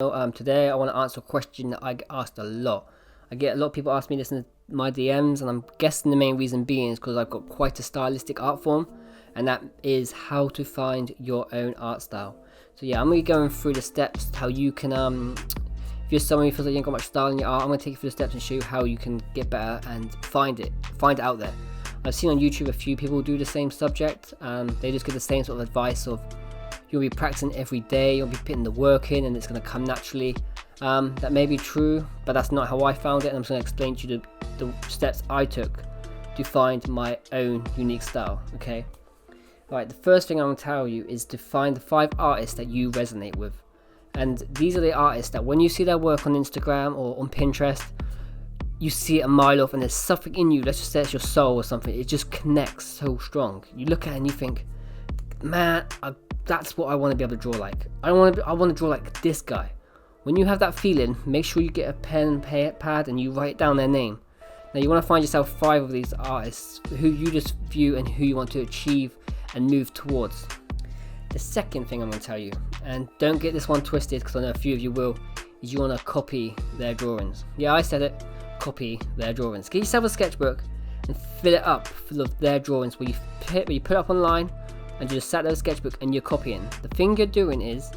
Today I want to answer a question that I get asked a lot. I get a lot of people ask me this in my DMs, and I'm guessing the main reason being is because I've got quite a stylistic art form, and that is how to find your own art style. So yeah, I'm going to be going through the steps how you can, if you're someone who feels like you ain't got much style in your art, I'm going to take you through the steps and show you how you can get better and find it out there. I've seen on YouTube a few people do the same subject. They just give the same sort of advice of you'll be practicing every day, you'll be putting the work in, and it's going to come naturally. That may be true, but that's not how I found it, and I'm just going to explain to you the steps I took to find my own unique style. Okay, right, the first thing I'm going to tell you is to find the 5 artists that you resonate with. And these are the artists that when you see their work on Instagram or on Pinterest, you see it a mile off, and there's something in you, let's just say it's your soul or something, it just connects so strong. You look at it and you think, man, that's what I want to be able to draw like. I want to draw like this guy. When you have that feeling, make sure you get a pen and pad and you write down their name. Now you want to find yourself 5 of these artists who you just view and who you want to achieve and move towards. The second thing I'm going to tell you, and don't get this one twisted because I know a few of you will, is you want to copy their drawings. Yeah, I said it, copy their drawings. Get yourself a sketchbook and fill it up full of their drawings where you put up online, and you just sat there with a sketchbook and you're copying. The thing you're doing is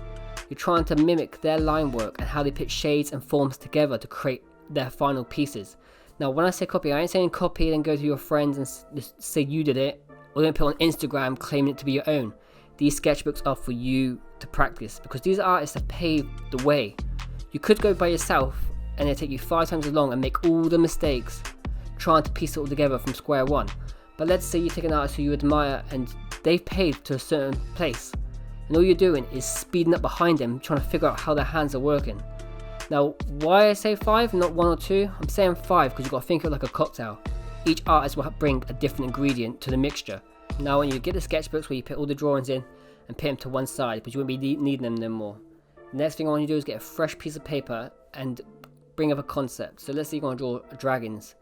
you're trying to mimic their line work and how they put shades and forms together to create their final pieces. Now when I say copy, I ain't saying copy and then go to your friends and just say you did it, or then put it on Instagram claiming it to be your own. These sketchbooks are for you to practice because these artists have paved the way. You could go by yourself and it'll take you 5 times as long and make all the mistakes trying to piece it all together from square one. But let's say you take an artist who you admire and they've paved to a certain place, and all you're doing is speeding up behind them, trying to figure out how their hands are working. Now, why I say 5, not 1 or 2? I'm saying 5 because you've got to think of it like a cocktail. Each artist will bring a different ingredient to the mixture. Now, when you get the sketchbooks where you put all the drawings in and put them to one side, but you won't be needing them no more. The next thing I want you to do is get a fresh piece of paper and bring up a concept. So let's say you're going to draw dragons.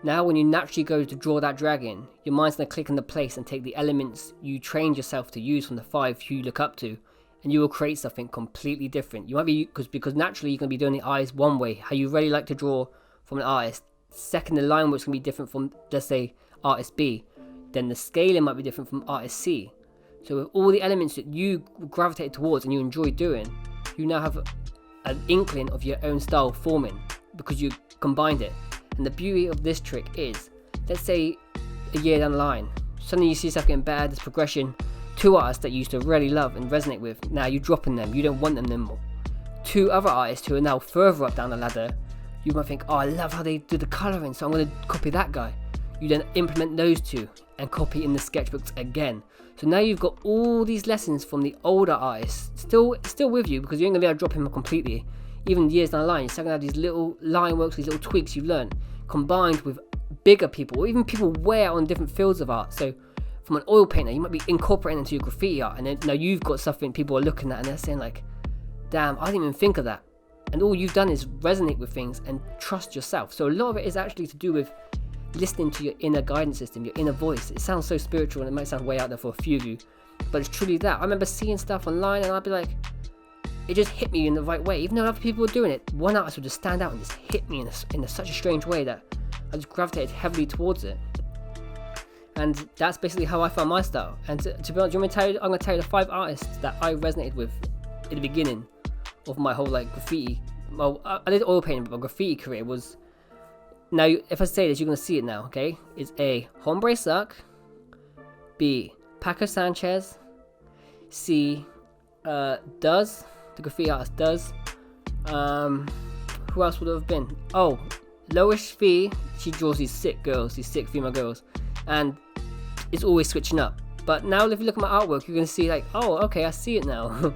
Now when you naturally go to draw that dragon, your mind's going to click into place and take the elements you trained yourself to use from the 5 you look up to, and you will create something completely different. You might be, because naturally you're going to be doing the eyes one way, how you really like to draw from an artist. Second, the line work's going to be different from, let's say, artist B. Then the scaling might be different from artist C. So with all the elements that you gravitated towards and you enjoy doing, you now have an inkling of your own style forming because you combined it. And the beauty of this trick is, let's say a year down the line, suddenly you see yourself getting better, there's progression. 2 artists that you used to really love and resonate with, now you're dropping them, you don't want them anymore. 2 other artists who are now further up down the ladder, you might think, oh, I love how they do the colouring, so I'm going to copy that guy. You then implement those 2 and copy in the sketchbooks again. So now you've got all these lessons from the older artists still with you, because you ain't going to be able to drop him completely. Even years down the line, you're still going to have these little line works, these little tweaks you've learned, combined with bigger people, or even people way out on different fields of art. So from an oil painter, you might be incorporating into your graffiti art, and then now you've got something people are looking at and they're saying like, damn, I didn't even think of that. And all you've done is resonate with things and trust yourself. So a lot of it is actually to do with listening to your inner guidance system, your inner voice. It sounds so spiritual and it might sound way out there for a few of you, but it's truly that. I remember seeing stuff online and I'd be like, it just hit me in the right way. Even though other people were doing it, one artist would just stand out and just hit me in such a strange way that I just gravitated heavily towards it. And that's basically how I found my style. And to be honest, I'm going to tell you the 5 artists that I resonated with in the beginning of my whole like graffiti. Well, I did oil painting, but my graffiti career was. Now, if I say this, you're going to see it now. Okay, it's A. Hombre Suck. B. Paco Sanchez. C. Does. The graffiti artist Does. Who else would it have been? Oh, Lois V. She draws these sick girls, these sick female girls, and it's always switching up. But now if you look at my artwork, you're going to see like, oh, okay, I see it now.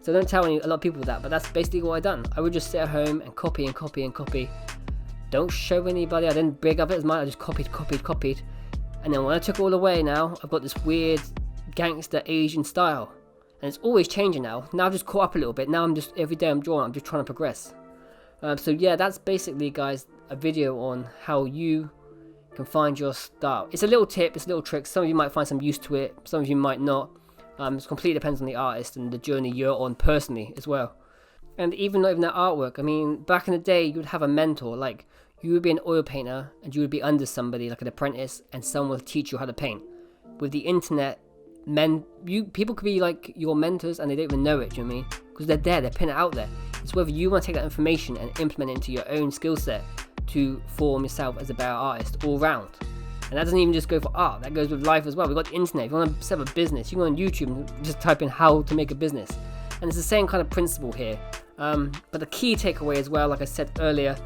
So don't tell a lot of people that, but that's basically what I done. I would just sit at home and copy and copy and copy. Don't show anybody. I didn't big up it as much. I just copied. And then when I took it all away now, I've got this weird gangster Asian style. And it's always changing now. Now I've just caught up a little bit. Now I'm just, every day I'm drawing, I'm just trying to progress. So yeah, that's basically, guys, a video on how you can find your style. It's a little tip, it's a little trick. Some of you might find some use to it, some of you might not. It completely depends on the artist and the journey you're on personally as well. And even not even that artwork. I mean, back in the day, you would have a mentor. Like, you would be an oil painter, and you would be under somebody, like an apprentice, and someone would teach you how to paint. With the internet, people could be like your mentors, and they don't even know it. Do you know what I mean? Because they're there, they're putting it out there. It's whether you want to take that information and implement it into your own skill set to form yourself as a better artist all round. And that doesn't even just go for art, that goes with life as well. We've got the internet. If you want to set up a business, you go on YouTube and just type in how to make a business. And it's the same kind of principle here. But the key takeaway as well, like I said earlier,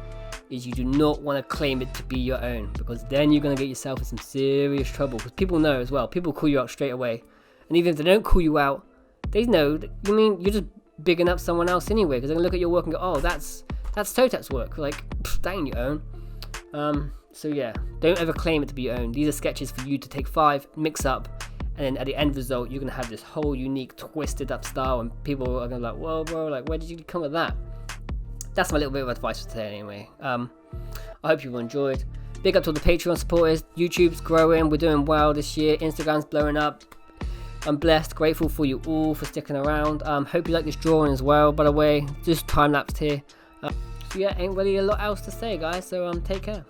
is you do not want to claim it to be your own, because then you're going to get yourself in some serious trouble, because people know as well. People call you out straight away. And even if they don't call you out, they know that, you mean you're just bigging up someone else anyway, because they're going to look at your work and go, oh, that's Totap's work. Like, that ain't your own. So yeah, don't ever claim it to be your own. These are sketches for you to take 5, mix up, and then at the end result, you're going to have this whole unique, twisted up style, and people are going to be like, whoa, bro, like, where did you come with that? That's my little bit of advice for today anyway. I hope you've enjoyed. Big up to all the Patreon supporters. YouTube's growing, we're doing well this year. Instagram's blowing up. I'm blessed, grateful for you all for sticking around. Hope you like this drawing as well, by the way. Just time-lapsed here. So yeah, ain't really a lot else to say, guys, so take care.